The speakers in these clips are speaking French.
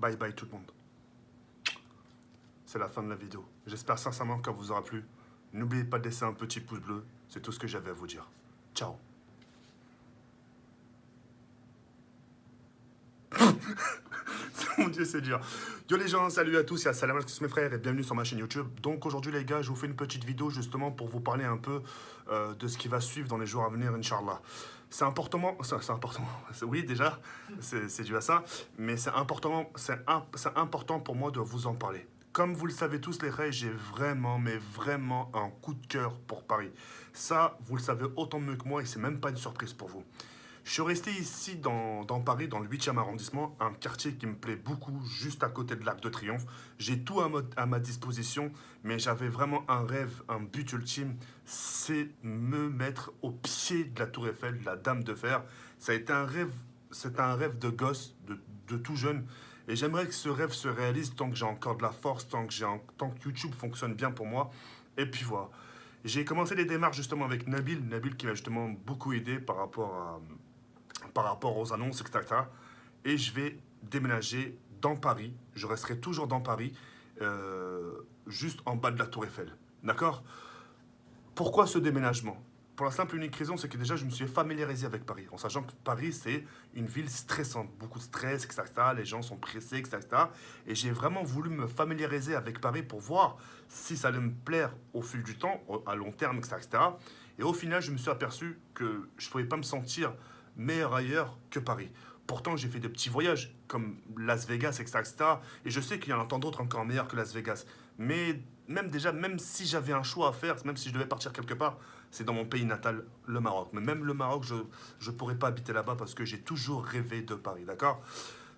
Bye bye tout le monde. C'est la fin de la vidéo. J'espère sincèrement qu'elle vous aura plu. N'oubliez pas de laisser un petit pouce bleu. C'est tout ce que j'avais à vous dire. Ciao. Mon Dieu, c'est dur. Yo les gens, salut à tous, c'est Salam alaikum mes frères et bienvenue sur ma chaîne YouTube. Donc aujourd'hui les gars, je vous fais une petite vidéo justement pour vous parler un peu de ce qui va suivre dans les jours à venir, Inch'Allah. C'est important, c'est important, oui déjà, c'est dû à ça, mais c'est important pour moi de vous en parler. Comme vous le savez tous les frères, j'ai vraiment, mais vraiment un coup de cœur pour Paris. Ça, vous le savez autant mieux que moi et c'est même pas une surprise pour vous. Je suis resté ici dans Paris, dans le 8e arrondissement, un quartier qui me plaît beaucoup, juste à côté de l'Arc de Triomphe. J'ai tout à ma disposition, mais j'avais vraiment un rêve, un but ultime, c'est me mettre au pied de la Tour Eiffel, de la Dame de Fer. Ça a été un rêve, c'est un rêve de gosse, de tout jeune. Et j'aimerais que ce rêve se réalise tant que j'ai encore de la force, tant que YouTube fonctionne bien pour moi. Et puis voilà. J'ai commencé les démarches justement avec Nabil qui m'a justement beaucoup aidé par rapport aux annonces, etc. Et je vais déménager dans Paris. Je resterai toujours dans Paris, juste en bas de la Tour Eiffel. D'accord? Pourquoi ce déménagement? Pour la simple et unique raison, c'est que déjà, je me suis familiarisé avec Paris, en sachant que Paris, c'est une ville stressante. Beaucoup de stress, etc. Les gens sont pressés, etc. Et j'ai vraiment voulu me familiariser avec Paris pour voir si ça allait me plaire au fil du temps, à long terme, etc. Et au final, je me suis aperçu que je ne pouvais pas me sentir meilleur ailleurs que Paris. Pourtant, j'ai fait des petits voyages comme Las Vegas, etc. Et je sais qu'il y en a tant d'autres encore meilleurs que Las Vegas. Mais même si j'avais un choix à faire, même si je devais partir quelque part, c'est dans mon pays natal, le Maroc. Mais même le Maroc, je ne pourrais pas habiter là-bas parce que j'ai toujours rêvé de Paris, d'accord?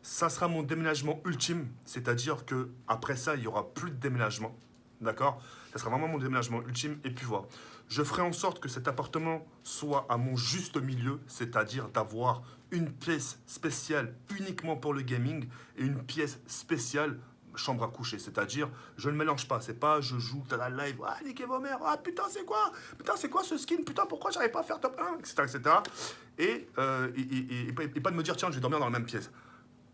Ça sera mon déménagement ultime, c'est-à-dire que après ça, il n'y aura plus de déménagement, d'accord? Ça sera vraiment mon déménagement ultime. Et puis voilà, je ferai en sorte que cet appartement soit à mon juste milieu, c'est-à-dire d'avoir une pièce spéciale uniquement pour le gaming et une pièce spéciale chambre à coucher, c'est-à-dire je ne mélange pas, c'est pas je joue t'as la live, ah niquez vos mères, ah putain c'est quoi ce skin, putain pourquoi j'arrive pas à faire top 1, etc. Et, et pas de me dire tiens je vais dormir dans la même pièce.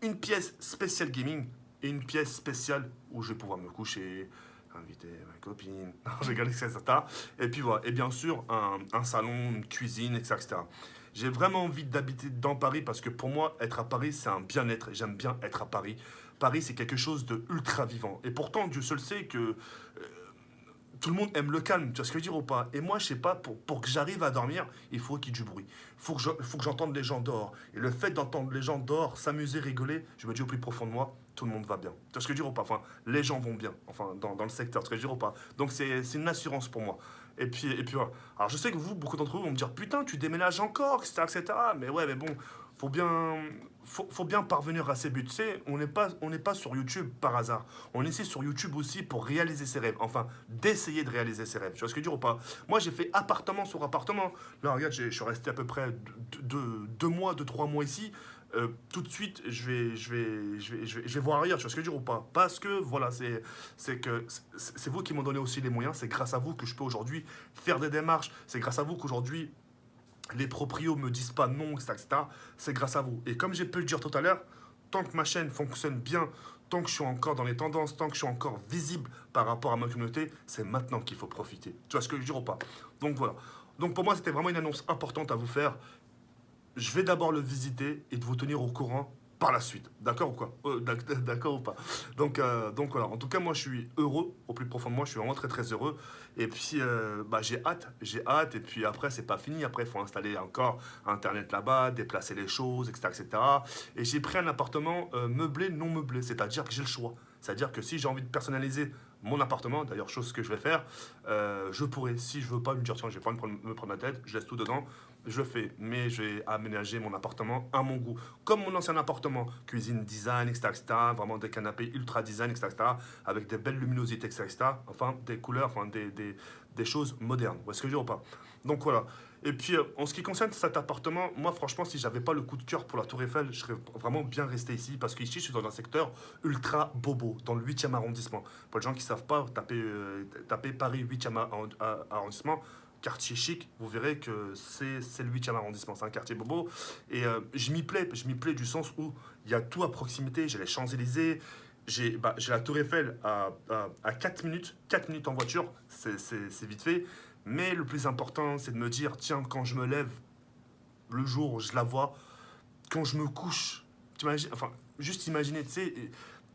Une pièce spéciale gaming et une pièce spéciale où je vais pouvoir me coucher, inviter ma copine, non, je rigole, etc. Et puis voilà, et bien sûr un salon, une cuisine, etc. J'ai vraiment envie d'habiter dans Paris parce que pour moi, être à Paris, c'est un bien-être. J'aime bien être à Paris. Paris, c'est quelque chose de ultra vivant. Et pourtant, Dieu seul sait que tout le monde aime le calme, tu vois ce que je veux dire ou pas? Et moi, je sais pas, pour que j'arrive à dormir, il faut qu'il y ait du bruit. Faut que j'entende les gens dehors. Et le fait d'entendre les gens dehors s'amuser, rigoler, je me dis au plus profond de moi, tout le monde va bien. Tu vois ce que je veux dire ou pas? Enfin, les gens vont bien, enfin, dans le secteur, tu vois ce que je veux dire ou pas? Donc, c'est une assurance pour moi. Et puis voilà. Alors, je sais que vous, beaucoup d'entre vous vont me dire, putain, tu déménages encore, etc., etc. Mais ouais, mais bon, faut bien, faut bien parvenir à ses buts. Tu sais, on n'est pas sur YouTube par hasard. On est ici sur YouTube aussi pour réaliser ses rêves. Enfin, d'essayer de réaliser ses rêves. Tu vois ce que je veux dire ou pas? Moi, j'ai fait appartement sur appartement. Là, regarde, je suis resté à peu près 2 mois, 3 mois ici. Tout de suite, je vais voir ailleurs, tu vois ce que je veux dire ou pas? Parce que, voilà, c'est vous qui m'ont donné aussi les moyens, c'est grâce à vous que je peux aujourd'hui faire des démarches, c'est grâce à vous qu'aujourd'hui, les proprios me disent pas non, etc. C'est grâce à vous. Et comme j'ai pu le dire tout à l'heure, tant que ma chaîne fonctionne bien, tant que je suis encore dans les tendances, tant que je suis encore visible par rapport à ma communauté, c'est maintenant qu'il faut profiter. Tu vois ce que je veux dire ou pas? Donc voilà. Donc pour moi, c'était vraiment une annonce importante à vous faire. Je vais d'abord le visiter et de vous tenir au courant par la suite. D'accord ou quoi? D'accord ou pas? Donc voilà. En tout cas, moi, je suis heureux. Au plus profond de moi, je suis vraiment très très heureux. Et puis, bah, j'ai hâte. J'ai hâte. Et puis après, c'est pas fini. Après, il faut installer encore Internet là-bas, déplacer les choses, etc. etc. Et j'ai pris un appartement meublé, non meublé. C'est-à-dire que j'ai le choix. C'est-à-dire que si j'ai envie de personnaliser mon appartement, d'ailleurs, chose que je vais faire, je pourrais. Si je veux pas me dire, tiens, je vais pas me prendre la tête, je laisse tout dedans, je le fais. Mais je vais aménager mon appartement à mon goût. Comme mon ancien appartement, cuisine design, etc., etc. Vraiment des canapés ultra design, etc., etc. Avec des belles luminosités, etc., etc. Enfin, des couleurs, enfin, des choses modernes. Vous voyez ce que je veux dire ou pas? Donc voilà. Et puis, en ce qui concerne cet appartement, moi, franchement, si j'avais pas le coup de cœur pour la Tour Eiffel, je serais vraiment bien resté ici. Parce qu'ici, je suis dans un secteur ultra bobo, dans le 8e arrondissement. Pour les gens qui savent pas, tapez Paris 8e arrondissement. quartier chic, vous verrez que c'est le 8e arrondissement, c'est un quartier bobo. Et je m'y plais du sens où il y a tout à proximité. J'ai les Champs-Élysées, j'ai la Tour Eiffel à 4 minutes en voiture, c'est vite fait. Mais le plus important, c'est de me dire, tiens, quand je me lève, le jour où je la vois, quand je me couche, enfin, juste imaginer, tu sais,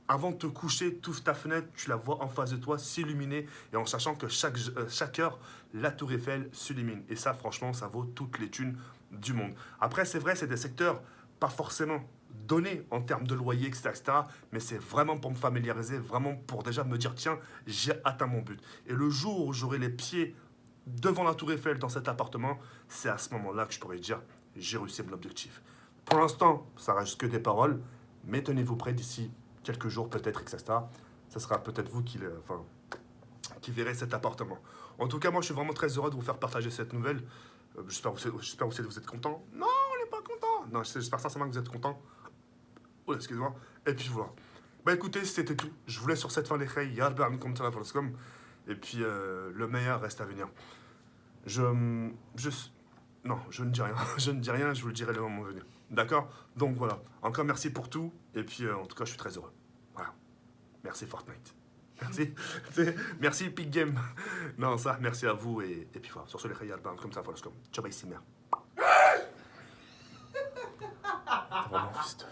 avant de te coucher, tu ouvres ta fenêtre, tu la vois en face de toi s'illuminer, et en sachant que chaque heure, la Tour Eiffel s'illumine. Et ça, franchement, ça vaut toutes les thunes du monde. Après, c'est vrai, c'est des secteurs pas forcément donnés en termes de loyer, etc. Mais c'est vraiment pour me familiariser, vraiment pour déjà me dire, tiens, j'ai atteint mon but. Et le jour où j'aurai les pieds devant la Tour Eiffel dans cet appartement, c'est à ce moment-là que je pourrais dire, j'ai réussi mon objectif. Pour l'instant, ça reste que des paroles, mais tenez-vous prêts d'ici quelques jours peut-être, etc. Ce sera peut-être vous qui verrez cet appartement. En tout cas, moi, je suis vraiment très heureux de vous faire partager cette nouvelle. J'espère que vous êtes content. Non, on n'est pas content. Non, j'espère sincèrement que vous êtes content. Oh, excusez-moi. Et puis voilà. Bah écoutez, c'était tout. Je vous laisse sur cette fin d'écrit. Et puis le meilleur reste à venir. Je, je, non, je ne dis rien. Je ne dis rien, je vous le dirai le moment venu. D'accord? Donc voilà. Encore merci pour tout. Et puis en tout cas, je suis très heureux. Voilà. Merci Fortnite. Merci. Merci Epic Game. Non, ça, merci à vous. Et puis voilà. Sur ce, les rayons, comme ça, voilà. Ciao, bye, Simer. Vraiment, fils de...